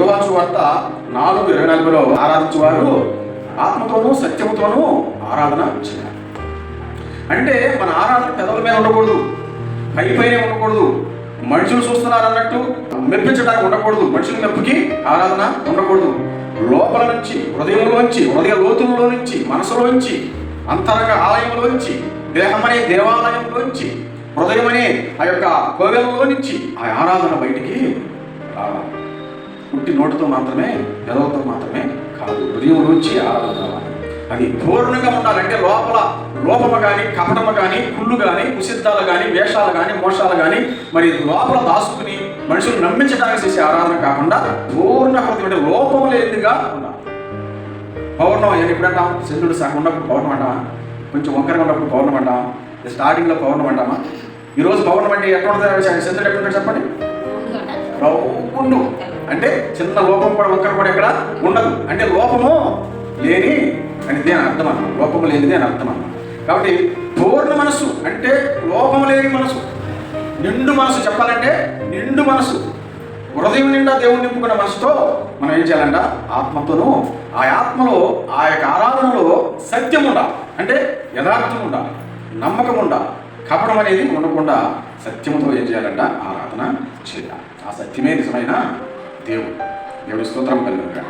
యోహాను వార్త 4:24లో ఆరాధించేవారు ఆత్మతోనూ సత్యముతోనూ ఆరాధన చేయాలి. అంటే మన ఆరాధన పెదవుల మీద ఉండకూడదు, పైపైనే ఉండకూడదు, మనుషులు చూస్తున్నారు అన్నట్టు మెప్పించడానికి ఉండకూడదు, మనుషుల మెప్పుకి ఆరాధన ఉండకూడదు. లోపల నుంచి, హృదయంలోంచి, హృదయ లోతుల్లో నుంచి, మనసులోంచి, అంతరంగ ఆలయంలోంచి, దేహం అనే దేవాలయంలోంచి, హృదయం అనే ఆ యొక్క కోవెలలో నుంచి ఆ ఆరాధన బయటికి రావాలి. పుట్టి నోటితో మాత్రమే, పెదవులతో మాత్రమే కాదు, హృదయంలోంచి ఆరాధన రావాలి. అది పూర్ణంగా ఉండాలంటే లోపల లోపము కానీ, కపటము కానీ, కుళ్ళు కానీ, కుసిద్ధాలు కానీ, వేషాలు కానీ, మోసాలు కానీ మరి లోపల దాసుకుని మనుషులు నమ్మించడానికి చేసే ఆరాధన కాకుండా పూర్ణ హృదయం అంటే లోపము లేనిదిగా ఉండాలి. పౌర్ణం అని ఎప్పుడంటాం? చంద్రుడు సగం ఉన్నప్పుడు పౌర్ణం అంటామా? కొంచెం వంకరగా ఉన్నప్పుడు పౌర్ణం అంటామా? స్టార్టింగ్లో పౌర్ణం అంటామా? ఈరోజు పౌర్ణం అంటే ఎక్కడ చంద్రుడు ఎక్కడ చెప్పండి? రౌండు అంటే చిన్న లోపం కూడా, వంకర కూడా ఎక్కడ ఉండదు. అంటే లోపము లేని అనేది అని అర్థం అన్నమాట, లోపము లేనిది అని అర్థం అన్నమాట. కాబట్టి పూర్ణ మనసు అంటే లోపము లేని మనసు, నిండు మనసు. చెప్పాలంటే నిండు మనసు, హృదయం నిండా దేవుని నింపుకున్న మనసుతో మనం ఏం చేయాలంట? ఆత్మతోనూ, ఆ ఆత్మలో ఆ యొక్క ఆరాధనలో సత్యం ఉండాలి. అంటే యథార్థం ఉండాలి, నమ్మకం ఉండాలి, కపటం అనేది ఉండకుండా సత్యముతో ఏం చేయాలంట? ఆరాధన చేయాలి. ఆ సత్యమే నిజమైన దేవుడు. దేవుడి స్తోత్రం కలుగును.